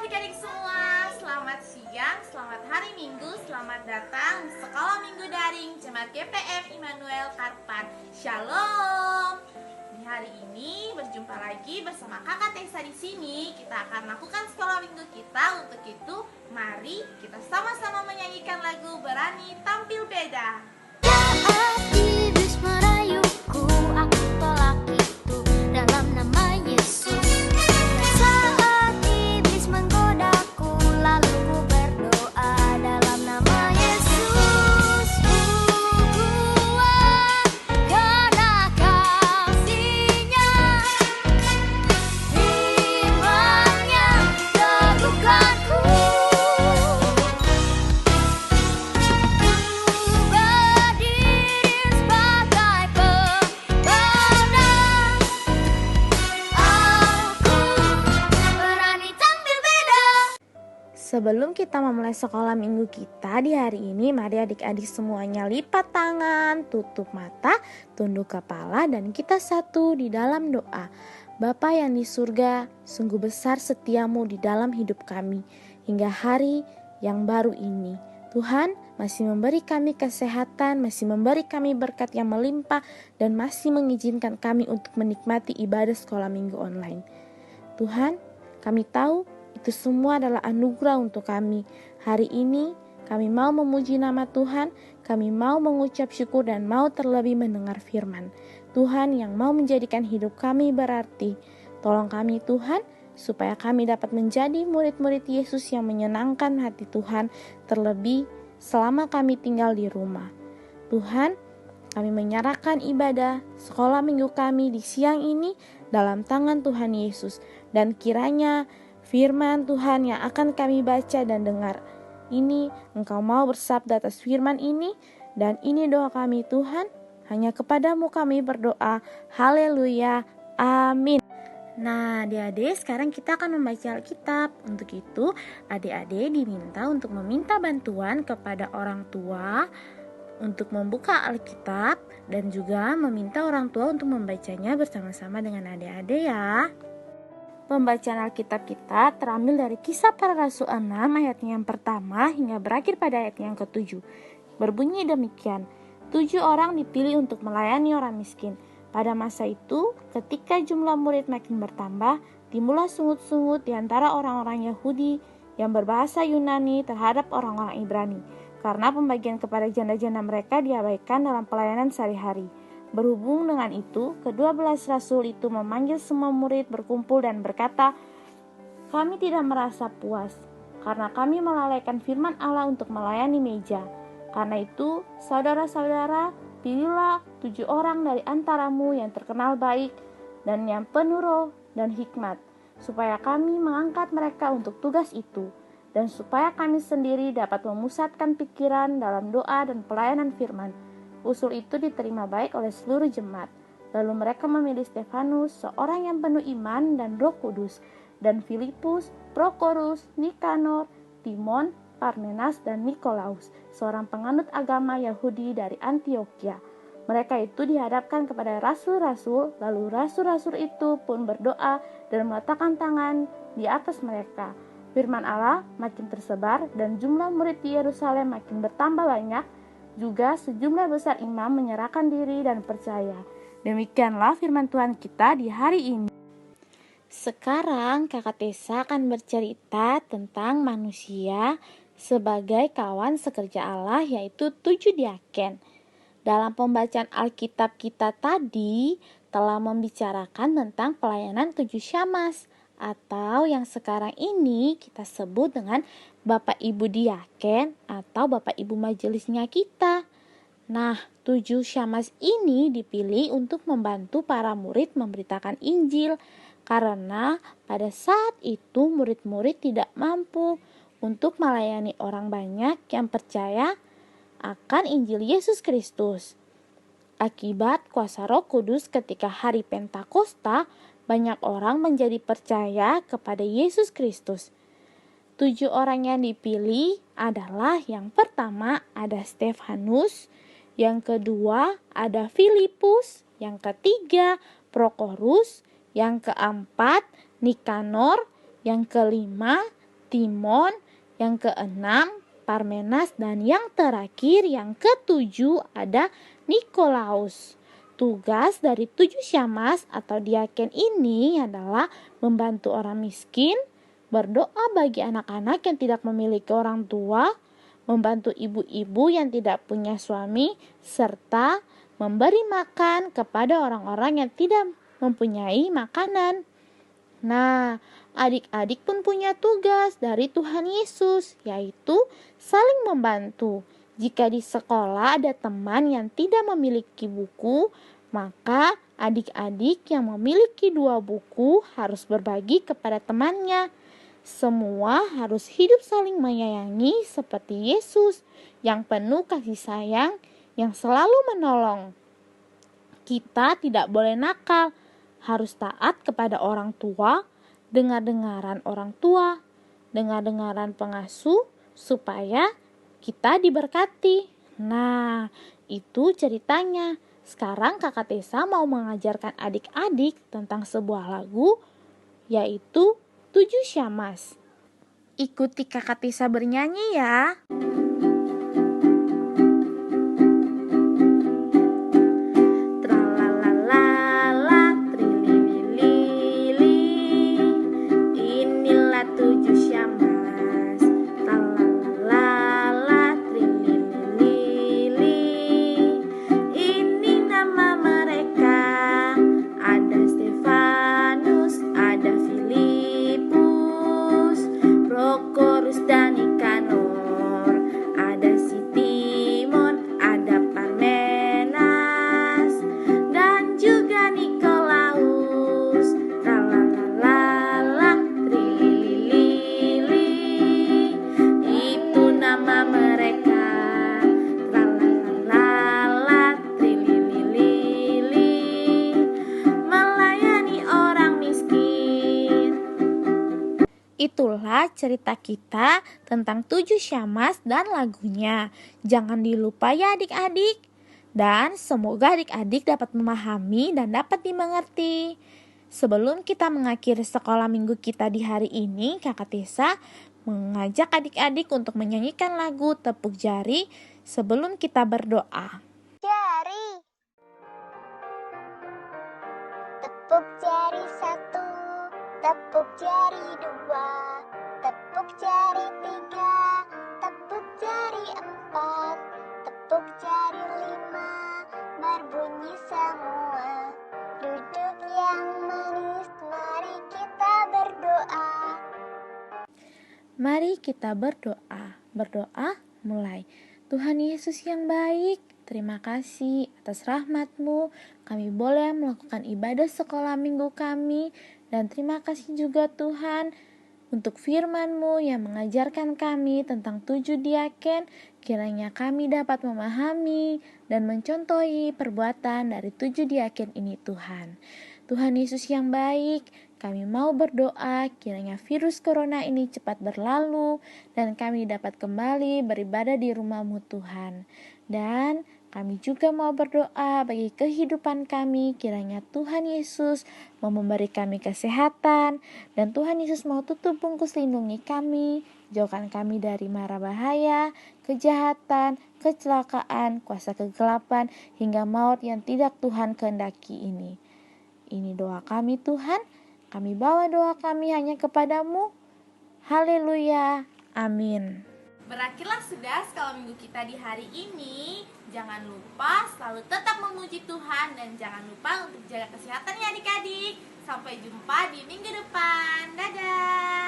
adik-adik semua, selamat siang, selamat hari Minggu, selamat datang di Sekolah Minggu Daring Jemaat GPF Immanuel Karpan. Shalom. Di hari ini berjumpa lagi bersama Kakak Tessa di sini. Kita akan lakukan sekolah minggu kita. Untuk itu, mari kita sama-sama menyanyikan lagu Berani Tampil Beda. Iblis merayuku, aku tolak itu dalam nama Yesus. Saat iblis menggodaku, lalu ku berdoa dalam nama Yesus. Ku kuat karena kasih-Nya, firman-Nya teguhkanku. Sebelum kita memulai sekolah minggu kita di hari ini, mari adik-adik semuanya lipat tangan, tutup mata, tunduk kepala, dan kita satu di dalam doa. Bapa yang di surga, sungguh besar setiamu di dalam hidup kami hingga hari yang baru ini. Tuhan masih memberi kami kesehatan, masih memberi kami berkat yang melimpah, dan masih mengizinkan kami untuk menikmati ibadah sekolah minggu online. Tuhan, kami tahu itu semua adalah anugerah untuk kami. Hari ini kami mau memuji nama Tuhan, kami mau mengucap syukur dan mau terlebih mendengar firman Tuhan yang mau menjadikan hidup kami berarti. Tolong kami Tuhan, supaya kami dapat menjadi murid-murid Yesus yang menyenangkan hati Tuhan, terlebih selama kami tinggal di rumah. Tuhan, kami menyerahkan ibadah sekolah minggu kami di siang ini dalam tangan Tuhan Yesus, dan kiranya firman Tuhan yang akan kami baca dan dengar ini, Engkau mau bersabda atas firman ini, dan ini doa kami Tuhan, hanya kepadamu kami berdoa. Haleluya, amin. Nah adik-adik, sekarang kita akan membaca Alkitab. Untuk itu adik-adik diminta untuk meminta bantuan kepada orang tua untuk membuka Alkitab, dan juga meminta orang tua untuk membacanya bersama-sama dengan adik-adik ya. Pembacaan Alkitab kita terambil dari Kisah Para Rasul 6 ayatnya yang pertama hingga berakhir pada ayat yang ke-7. Berbunyi demikian, 7 orang dipilih untuk melayani orang miskin. Pada masa itu, ketika jumlah murid makin bertambah, timbullah sungut-sungut di antara orang-orang Yahudi yang berbahasa Yunani terhadap orang-orang Ibrani, karena pembagian kepada janda-janda mereka diabaikan dalam pelayanan sehari-hari. Berhubung dengan itu, ke-12 rasul itu memanggil semua murid berkumpul dan berkata, "Kami tidak merasa puas, karena kami melalaikan firman Allah untuk melayani meja. Karena itu, saudara-saudara, pilihlah 7 orang dari antaramu yang terkenal baik dan yang penuh roh dan hikmat, supaya kami mengangkat mereka untuk tugas itu, dan supaya kami sendiri dapat memusatkan pikiran dalam doa dan pelayanan firman." Usul itu diterima baik oleh seluruh jemaat. Lalu mereka memilih Stefanus, seorang yang penuh iman dan Roh Kudus, dan Filipus, Prokorus, Nikanor, Timon, Parmenas, dan Nikolaus, seorang penganut agama Yahudi dari Antioquia. Mereka itu dihadapkan kepada rasul-rasul, lalu rasul-rasul itu pun berdoa dan meletakkan tangan di atas mereka. Firman Allah makin tersebar dan jumlah murid di Yerusalem makin bertambah banyak. Juga sejumlah besar imam menyerahkan diri dan percaya. Demikianlah firman Tuhan kita di hari ini. Sekarang Kakak Tessa akan bercerita tentang manusia sebagai kawan sekerja Allah, yaitu 7 diaken. Dalam pembacaan Alkitab kita tadi telah membicarakan tentang pelayanan 7 syamas, atau yang sekarang ini kita sebut dengan Bapak Ibu Diaken atau Bapak Ibu majelisnya kita. Nah, 7 syamas ini dipilih untuk membantu para murid memberitakan Injil, karena pada saat itu murid-murid tidak mampu untuk melayani orang banyak yang percaya akan Injil Yesus Kristus. Akibat kuasa Roh Kudus ketika hari Pentakosta, banyak orang menjadi percaya kepada Yesus Kristus. 7 orang yang dipilih adalah, yang pertama ada Stefanus, yang kedua ada Filipus, yang ketiga Prokorus, yang keempat Nikanor, yang kelima Timon, yang keenam Parmenas, dan yang terakhir yang ketujuh ada Nikolaus. Tugas dari 7 syamas atau diaken ini adalah membantu orang miskin, berdoa bagi anak-anak yang tidak memiliki orang tua, membantu ibu-ibu yang tidak punya suami, serta memberi makan kepada orang-orang yang tidak mempunyai makanan. Nah, adik-adik pun punya tugas dari Tuhan Yesus, yaitu saling membantu. Jika di sekolah ada teman yang tidak memiliki buku, maka adik-adik yang memiliki 2 buku harus berbagi kepada temannya. Semua harus hidup saling menyayangi seperti Yesus yang penuh kasih sayang, yang selalu menolong. Kita tidak boleh nakal, harus taat kepada orang tua, dengar-dengaran orang tua, dengar-dengaran pengasuh, supaya kita diberkati. Nah, itu ceritanya. Sekarang Kakak Tessa mau mengajarkan adik-adik tentang sebuah lagu, yaitu 7 syamas. Ikuti Kakak Tessa bernyanyi ya. Itulah cerita kita tentang 7 syamas dan lagunya. Jangan dilupa ya adik-adik. Dan semoga adik-adik dapat memahami dan dapat dimengerti. Sebelum kita mengakhiri sekolah minggu kita di hari ini, Kakak Tessa mengajak adik-adik untuk menyanyikan lagu Tepuk Jari sebelum kita berdoa. Jari, tepuk jari 1, tepuk jari 2, tepuk jari 3, tepuk jari 4, tepuk jari 5, berbunyi semua. Duduk yang manis, mari kita berdoa. Mari kita berdoa. Berdoa mulai. Tuhan Yesus yang baik, terima kasih atas rahmat-Mu. Kami boleh melakukan ibadah sekolah minggu kami. Dan terima kasih juga Tuhan untuk firman-Mu yang mengajarkan kami tentang 7 diaken. Kiranya kami dapat memahami dan mencontohi perbuatan dari 7 diaken ini Tuhan. Tuhan Yesus yang baik, kami mau berdoa kiranya virus corona ini cepat berlalu dan kami dapat kembali beribadah di rumah-Mu Tuhan. Dan kami juga mau berdoa bagi kehidupan kami, kiranya Tuhan Yesus mau memberi kami kesehatan dan Tuhan Yesus mau tutup bungkus lindungi kami, jauhkan kami dari mara bahaya, kejahatan, kecelakaan, kuasa kegelapan, hingga maut yang tidak Tuhan kehendaki ini. Ini doa kami Tuhan, kami bawa doa kami hanya kepadamu. Haleluya, amin. Berakhirlah sudah sekolah minggu kita di hari ini. Jangan lupa selalu tetap memuji Tuhan dan jangan lupa untuk jaga kesehatan ya adik-adik. Sampai jumpa di minggu depan. Dadah.